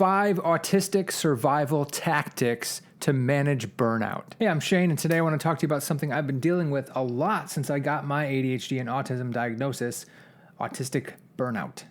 5 autistic survival tactics to manage burnout. Hey, I'm Shane, and today I want to talk to you about something I've been dealing with a lot since I got my ADHD and autism diagnosis, autistic burnout.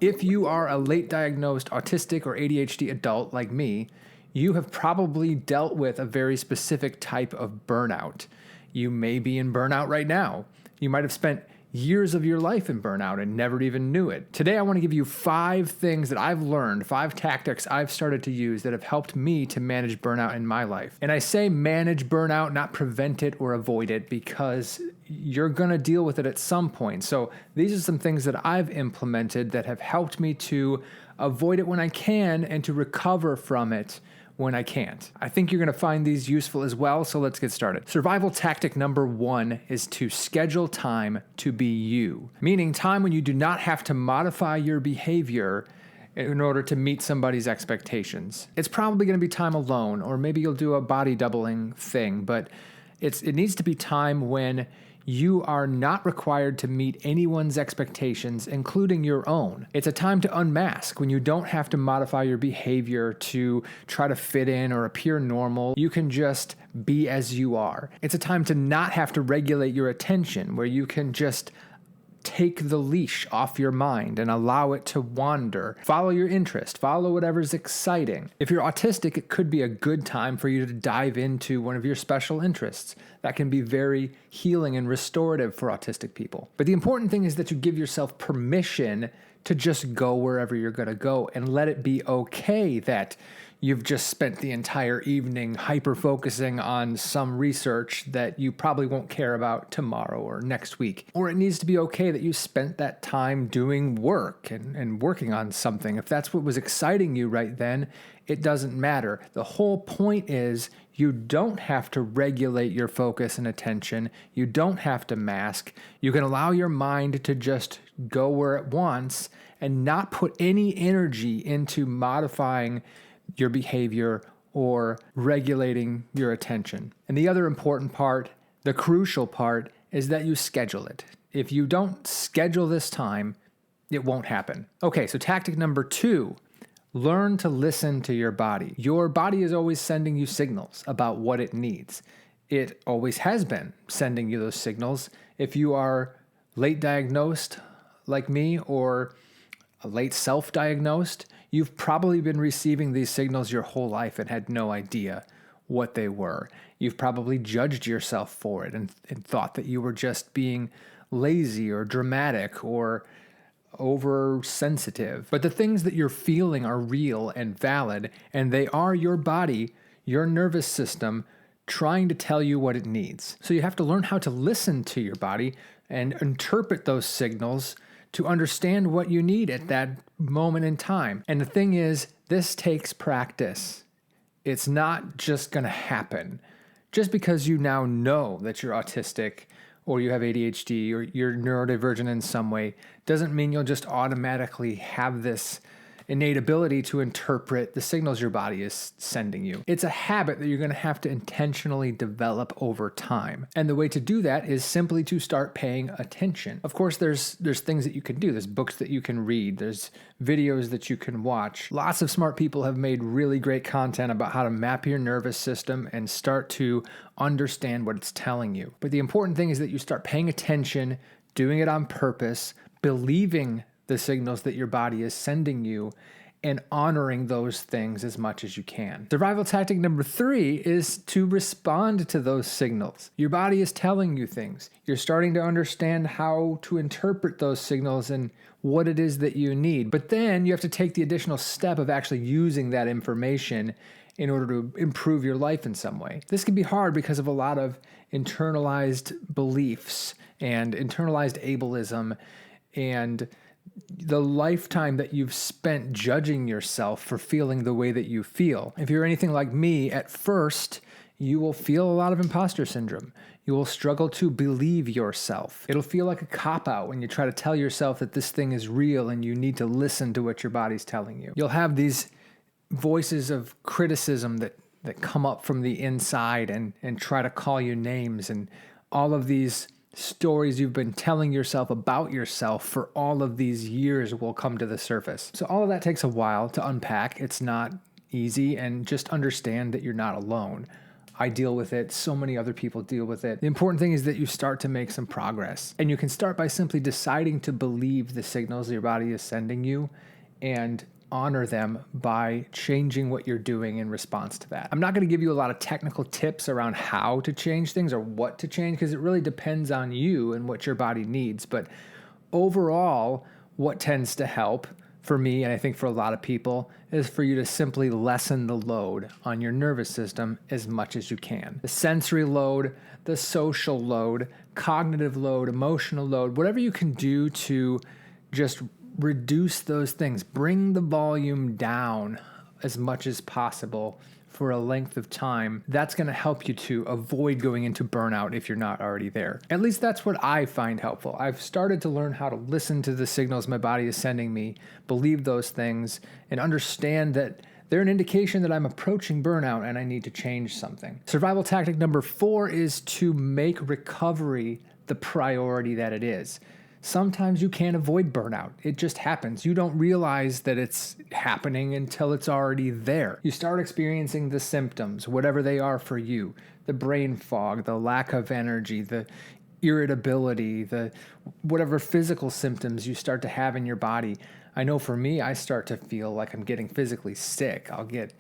If you are a late diagnosed autistic or ADHD adult like me, you have probably dealt with a very specific type of burnout. You may be in burnout right now. You might have spent years of your life in burnout and never even knew it. Today, I want to give you 5 things that I've learned, 5 tactics I've started to use that have helped me to manage burnout in my life. And I say manage burnout, not prevent it or avoid it, because you're going to deal with it at some point. So these are some things that I've implemented that have helped me to avoid it when I can and to recover from it when I can't. I think you're going to find these useful as well, so let's get started. Survival tactic number 1 is to schedule time to be you, meaning time when you do not have to modify your behavior in order to meet somebody's expectations. It's probably going to be time alone, or maybe you'll do a body doubling thing, but it needs to be time when you are not required to meet anyone's expectations, including your own. It's a time to unmask when you don't have to modify your behavior to try to fit in or appear normal. You can just be as you are. It's a time to not have to regulate your attention, where you can just take the leash off your mind and allow it to wander. Follow your interest, follow whatever's exciting. If you're autistic, it could be a good time for you to dive into one of your special interests. That can be very healing and restorative for autistic people. But the important thing is that you give yourself permission to just go wherever you're going to go and let it be okay that you've just spent the entire evening hyper-focusing on some research that you probably won't care about tomorrow or next week. Or it needs to be okay that you spent that time doing work and working on something. If that's what was exciting you right then, it doesn't matter. The whole point is you don't have to regulate your focus and attention. You don't have to mask. You can allow your mind to just go where it wants and not put any energy into modifying your behavior or regulating your attention. And the other important part, the crucial part, is that you schedule it. If you don't schedule this time, it won't happen. Okay, so tactic number 2, learn to listen to your body. Your body is always sending you signals about what it needs. It always has been sending you those signals. If you are late diagnosed like me or late self-diagnosed, you've probably been receiving these signals your whole life and had no idea what they were. You've probably judged yourself for it and thought that you were just being lazy or dramatic or oversensitive. But the things that you're feeling are real and valid, and they are your body, your nervous system, trying to tell you what it needs. So you have to learn how to listen to your body and interpret those signals to understand what you need at that moment in time. And the thing is, this takes practice. It's not just going to happen. Just because you now know that you're autistic or you have ADHD or you're neurodivergent in some way doesn't mean you'll just automatically have this innate ability to interpret the signals your body is sending you. It's a habit that you're going to have to intentionally develop over time. And the way to do that is simply to start paying attention. Of course, there's things that you can do. There's books that you can read. There's videos that you can watch. Lots of smart people have made really great content about how to map your nervous system and start to understand what it's telling you. But the important thing is that you start paying attention, doing it on purpose, believing the signals that your body is sending you, and honoring those things as much as you can. Survival tactic number 3 is to respond to those signals. Your body is telling you things. You're starting to understand how to interpret those signals and what it is that you need. But then you have to take the additional step of actually using that information in order to improve your life in some way. This can be hard because of a lot of internalized beliefs and internalized ableism and the lifetime that you've spent judging yourself for feeling the way that you feel. If you're anything like me, at first, you will feel a lot of imposter syndrome. You will struggle to believe yourself. It'll feel like a cop-out when you try to tell yourself that this thing is real and you need to listen to what your body's telling you. You'll have these voices of criticism that come up from the inside and try to call you names, and all of these stories you've been telling yourself about yourself for all of these years will come to the surface. So all of that takes a while to unpack. It's not easy, and just understand that you're not alone. I deal with it. So many other people deal with it. The important thing is that you start to make some progress, and you can start by simply deciding to believe the signals your body is sending you and honor them by changing what you're doing in response to that. I'm not going to give you a lot of technical tips around how to change things or what to change, because it really depends on you and what your body needs. But overall, what tends to help for me, and I think for a lot of people, is for you to simply lessen the load on your nervous system as much as you can. The sensory load, the social load, cognitive load, emotional load, whatever you can do to just reduce those things. Bring the volume down as much as possible for a length of time. That's going to help you to avoid going into burnout if you're not already there. At least that's what I find helpful. I've started to learn how to listen to the signals my body is sending me, believe those things, and understand that they're an indication that I'm approaching burnout and I need to change something. Survival tactic number 4 is to make recovery the priority that it is. Sometimes you can't avoid burnout. It just happens. You don't realize that it's happening until it's already there. You start experiencing the symptoms, whatever they are for you. The brain fog, the lack of energy, the irritability, the whatever physical symptoms you start to have in your body. I know for me, I start to feel like I'm getting physically sick. I'll get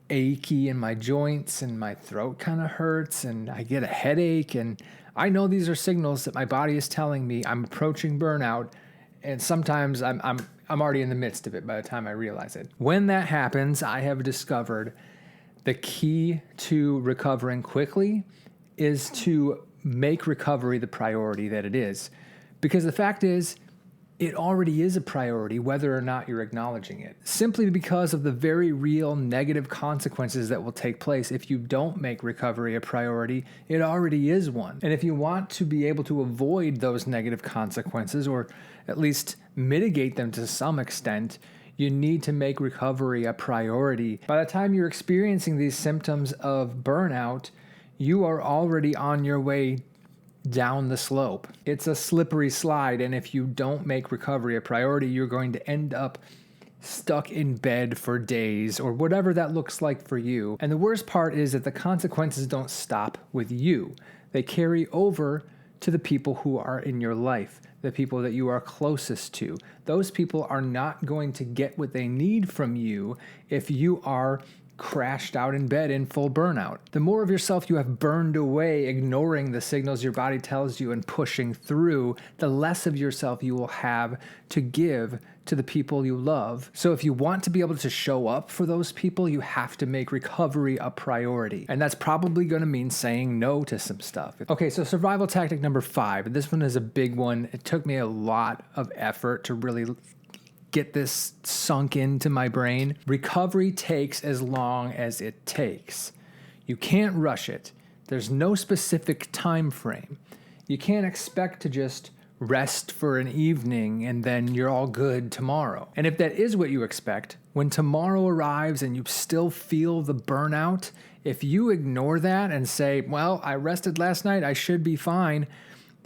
achy in my joints and my throat kind of hurts and I get a headache, and I know these are signals that my body is telling me I'm approaching burnout, and sometimes I'm already in the midst of it by the time I realize it. When that happens, I have discovered the key to recovering quickly is to make recovery the priority that it is. Because the fact is, it already is a priority whether or not you're acknowledging it, simply because of the very real negative consequences that will take place if you don't make recovery a priority. It already is one. And if you want to be able to avoid those negative consequences, or at least mitigate them to some extent, you need to make recovery a priority. By the time you're experiencing these symptoms of burnout, you are already on your way down the slope. It's a slippery slide, and if you don't make recovery a priority, you're going to end up stuck in bed for days or whatever that looks like for you. And the worst part is that the consequences don't stop with you. They carry over to the people who are in your life, the people that you are closest to. Those people are not going to get what they need from you if you are crashed out in bed in full burnout. The more of yourself you have burned away, ignoring the signals your body tells you and pushing through, the less of yourself you will have to give to the people you love. So if you want to be able to show up for those people, you have to make recovery a priority. And that's probably going to mean saying no to some stuff. Okay, so survival tactic number 5. This one is a big one. It took me a lot of effort to really get this sunk into my brain. Recovery takes as long as it takes. You can't rush it. There's no specific time frame. You can't expect to just rest for an evening and then you're all good tomorrow. And if that is what you expect, when tomorrow arrives and you still feel the burnout, if you ignore that and say, well, I rested last night, I should be fine,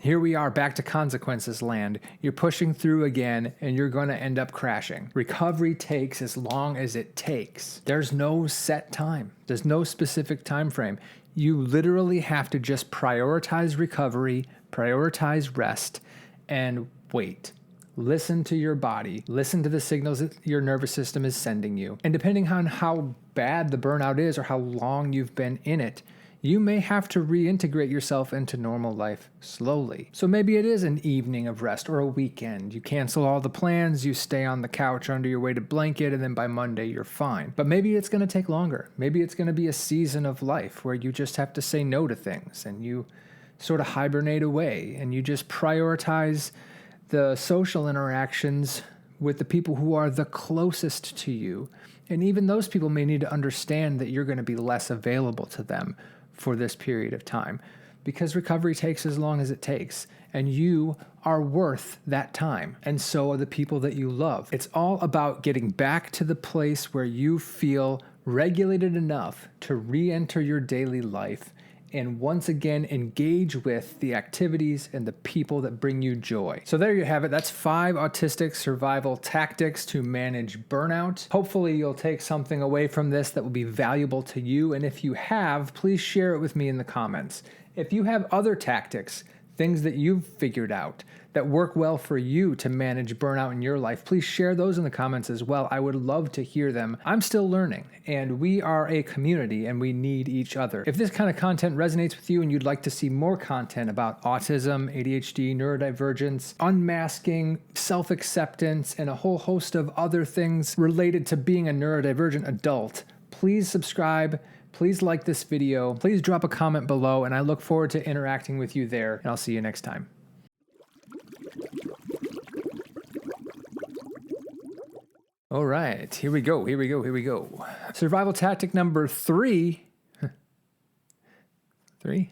here we are back to consequences land. You're pushing through again and you're going to end up crashing. Recovery takes as long as it takes. There's no set time. There's no specific time frame. You literally have to just prioritize recovery, prioritize rest, and wait. Listen to your body. Listen to the signals that your nervous system is sending you. And depending on how bad the burnout is or how long you've been in it, you may have to reintegrate yourself into normal life slowly. So maybe it is an evening of rest or a weekend. You cancel all the plans, you stay on the couch under your weighted blanket, and then by Monday you're fine. But maybe it's going to take longer. Maybe it's going to be a season of life where you just have to say no to things and you sort of hibernate away and you just prioritize the social interactions with the people who are the closest to you. And even those people may need to understand that you're going to be less available to them for this period of time, because recovery takes as long as it takes, and you are worth that time, and so are the people that you love. It's all about getting back to the place where you feel regulated enough to re-enter your daily life and once again engage with the activities and the people that bring you joy. So there you have it. That's 5 autistic survival tactics to manage burnout. Hopefully you'll take something away from this that will be valuable to you, and if you have, please share it with me in the comments. If you have other tactics, things that you've figured out that work well for you to manage burnout in your life, please share those in the comments as well. I would love to hear them. I'm still learning, and we are a community and we need each other. If this kind of content resonates with you and you'd like to see more content about autism, ADHD, neurodivergence, unmasking, self-acceptance, and a whole host of other things related to being a neurodivergent adult, please subscribe. Please like this video. Please drop a comment below, and I look forward to interacting with you there, and I'll see you next time. All right, here we go. Survival tactic number 3. 3?